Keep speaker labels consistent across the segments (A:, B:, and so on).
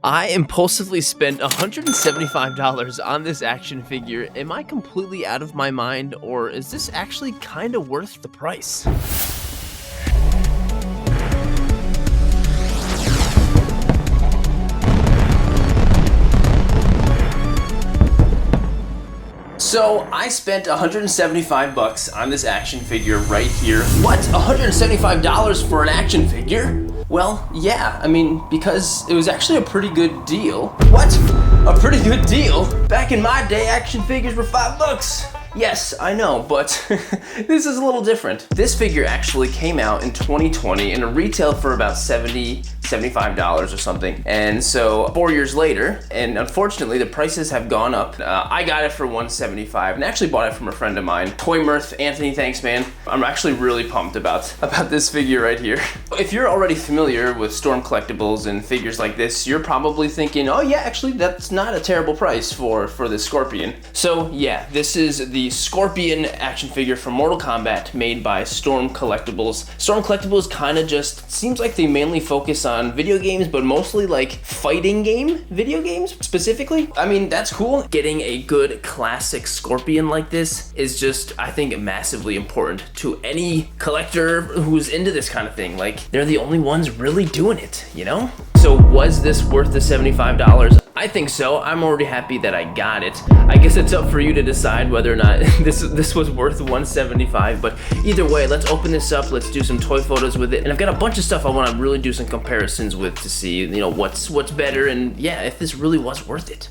A: I impulsively spent $175 on this action figure. Am I completely out of my mind, or is this actually kind of worth the price? So I spent 175 bucks on this action figure right here. What? $175 for an action figure? Well, yeah, I mean, because it was actually a pretty good deal. What? A pretty good deal? Back in my day, action figures were $5. Yes, I know, but this is a little different. This figure actually came out in 2020 and it retailed for about $75 or something. And so 4 years later, and unfortunately the prices have gone up. I got it for $175 and actually bought it from a friend of mine. Toy Mirth, Anthony, thanks man. I'm actually really pumped about this figure right here. If you're already familiar with Storm Collectibles and figures like this, you're probably thinking, oh yeah, actually that's not a terrible price for this Scorpion. So yeah, this is the Scorpion action figure from Mortal Kombat made by Storm Collectibles. Storm Collectibles kind of just seems like they mainly focus on video games, but mostly like fighting game video games specifically. I mean, that's cool. Getting a good classic Scorpion like this is just, I think, massively important to any collector who's into this kind of thing. Like, they're the only ones really doing it, you know? So was this worth the $75? I think so. I'm already happy that I got it. I guess it's up for you to decide whether or not this was worth $175, but either way, let's open this up, let's do some toy photos with it, and I've got a bunch of stuff I want to really do some comparisons with to see, you know, what's better, and yeah, if this really was worth it.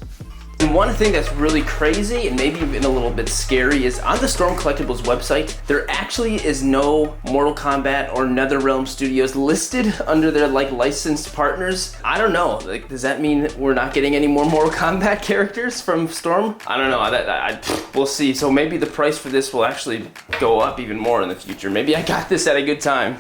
A: And one thing that's really crazy and maybe even a little bit scary is on the Storm Collectibles website, there actually is no Mortal Kombat or NetherRealm Studios listed under their like licensed partners. I don't know, like, does that mean we're not getting any more Mortal Kombat characters from Storm? I don't know, we'll see. So maybe the price for this will actually go up even more in the future. Maybe I got this at a good time.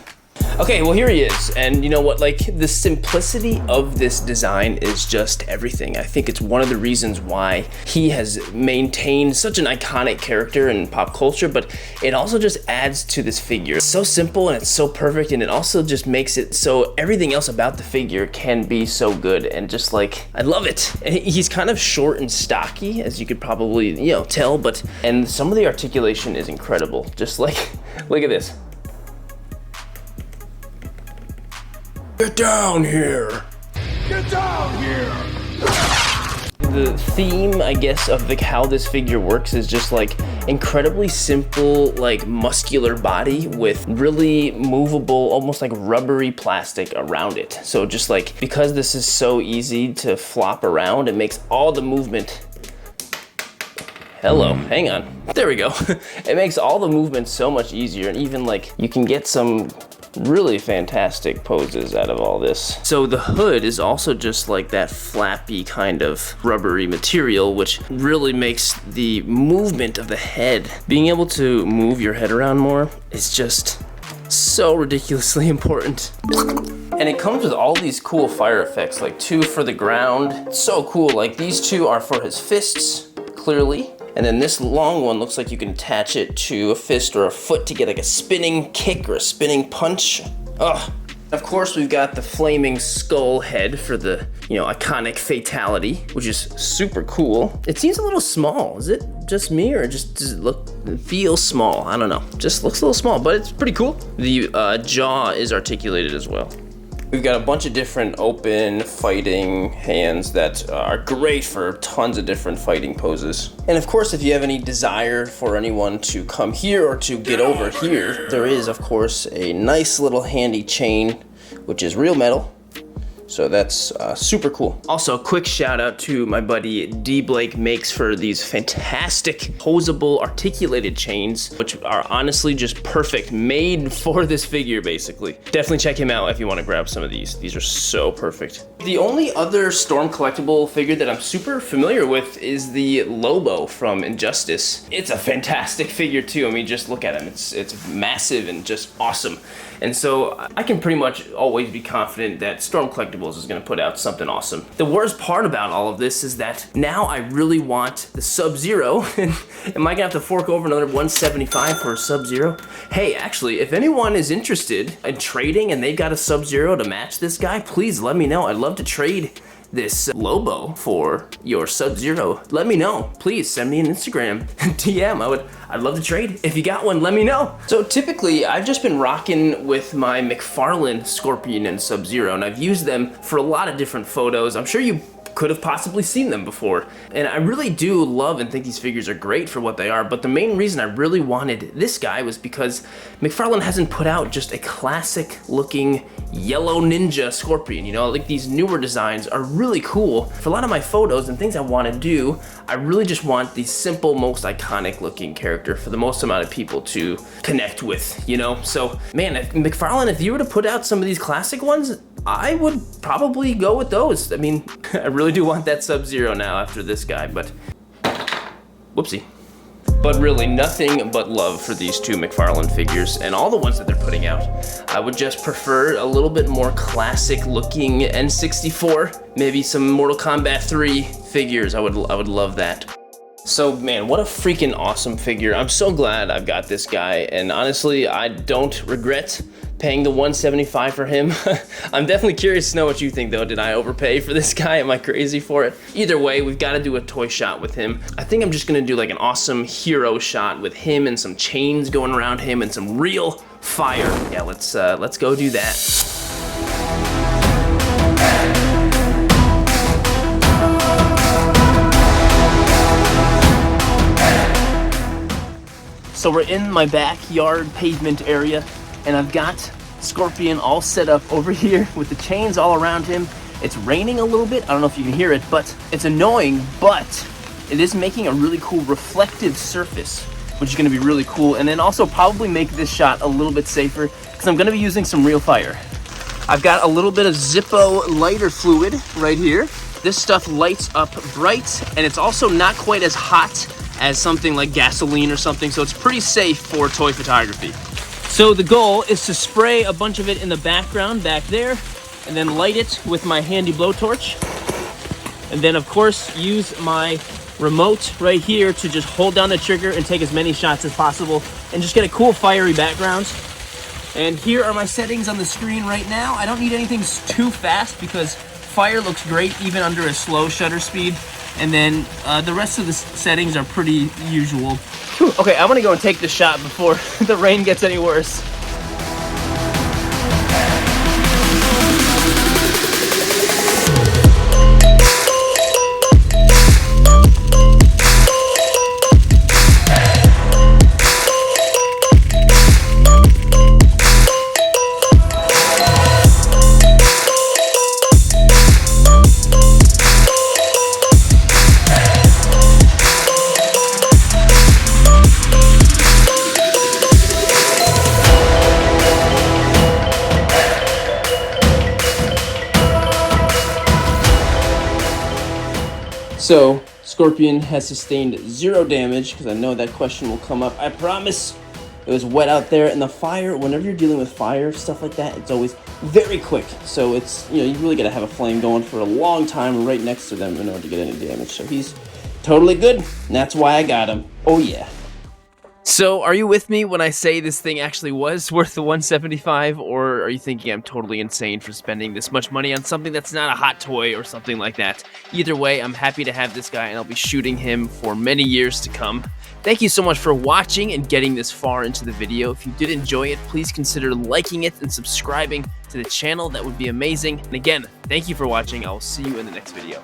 A: Okay, well here he is, and you know what, like, the simplicity of this design is just everything. I think it's one of the reasons why he has maintained such an iconic character in pop culture, but it also just adds to this figure. It's so simple and it's so perfect, and it also just makes it so everything else about the figure can be so good, and just like, I love it. And he's kind of short and stocky, as you could probably, you know, tell, and some of the articulation is incredible. Just like, look at this. Get down here! Get down here! The theme, I guess, of how this figure works is just like incredibly simple, like muscular body with really movable, almost like rubbery plastic around it. So just like, because this is so easy to flop around, it makes all the movement. Hello, hang on. There we go. It makes all the movement so much easier, and even like, you can get some really fantastic poses out of all this. So the hood is also just like that flappy kind of rubbery material, which really makes the movement of the head, being able to move your head around more, is just so ridiculously important. And it comes with all these cool fire effects, like 2 for the ground. It's so cool, like these 2 are for his fists, clearly. And then this long one looks like you can attach it to a fist or a foot to get like a spinning kick or a spinning punch. Ugh. Of course, we've got the flaming skull head for the, you know, iconic fatality, which is super cool. It seems a little small. Is it just me, or does it feel small? I don't know. Just looks a little small, but it's pretty cool. The jaw is articulated as well. We've got a bunch of different open fighting hands that are great for tons of different fighting poses. And of course, if you have any desire for anyone to come here or to get over here, there is, of course, a nice little handy chain, which is real metal. So that's super cool. Also, quick shout out to my buddy D. Blake Makes for these fantastic posable articulated chains, which are honestly just perfect, made for this figure basically. Definitely check him out if you want to grab some of these. These are so perfect. The only other Storm collectible figure that I'm super familiar with is the Lobo from Injustice. It's a fantastic figure too. I mean, just look at him. It's massive and just awesome. And so I can pretty much always be confident that Storm Collectibles is going to put out something awesome. The worst part about all of this is that now I really want the Sub-Zero. Am I going to have to fork over another $175 for a Sub-Zero? Hey, actually, if anyone is interested in trading and they've got a Sub-Zero to match this guy, please let me know. I'd love to trade this Lobo for your Sub-Zero, let me know. Please send me an Instagram DM. I'd love to trade. If you got one, let me know. So typically, I've just been rocking with my McFarlane Scorpion and Sub-Zero, and I've used them for a lot of different photos. I'm sure you could have possibly seen them before. And I really do love and think these figures are great for what they are, but the main reason I really wanted this guy was because McFarlane hasn't put out just a classic looking yellow ninja Scorpion. You know, like these newer designs are really cool. For a lot of my photos and things I want to do, I really just want the simple, most iconic looking character for the most amount of people to connect with, you know? So, man, if McFarlane, if you were to put out some of these classic ones, I would probably go with those. I mean, I really do want that Sub-Zero now after this guy, but whoopsie. But really, nothing but love for these two McFarlane figures and all the ones that they're putting out. I would just prefer a little bit more classic looking N64, maybe some Mortal Kombat 3 figures. I would love that. So man, what a freaking awesome figure. I'm so glad I've got this guy, and honestly, I don't regret paying the $175 for him. I'm definitely curious to know what you think though. Did I overpay for this guy? Am I crazy for it? Either way, we've got to do a toy shot with him. I think I'm just gonna do like an awesome hero shot with him and some chains going around him and some real fire. Yeah, let's go do that. So we're in my backyard pavement area, and I've got Scorpion all set up over here with the chains all around him. It's raining a little bit. I don't know if you can hear it, but it's annoying, but it is making a really cool reflective surface, which is gonna be really cool, and then also probably make this shot a little bit safer because I'm gonna be using some real fire. I've got a little bit of Zippo lighter fluid right here. This stuff lights up bright, and it's also not quite as hot as something like gasoline or something, so it's pretty safe for toy photography. So the goal is to spray a bunch of it in the background back there, and then light it with my handy blowtorch. And then of course use my remote right here to just hold down the trigger and take as many shots as possible and just get a cool fiery background. And here are my settings on the screen right now. I don't need anything too fast because fire looks great even under a slow shutter speed. And then the rest of the settings are pretty usual. Whew, okay, I'm gonna go and take the shot before the rain gets any worse. So, Scorpion has sustained 0 damage, because I know that question will come up. I promise it was wet out there, and the fire, whenever you're dealing with fire, stuff like that, it's always very quick. So it's, you know, you really gotta have a flame going for a long time right next to them in order to get any damage. So he's totally good, and that's why I got him. Oh yeah. So, are you with me when I say this thing actually was worth the $175, or are you thinking I'm totally insane for spending this much money on something that's not a hot toy or something like that? Either way, I'm happy to have this guy, and I'll be shooting him for many years to come. Thank you so much for watching and getting this far into the video. If you did enjoy it, please consider liking it and subscribing to the channel. That would be amazing. And again, thank you for watching. I will see you in the next video.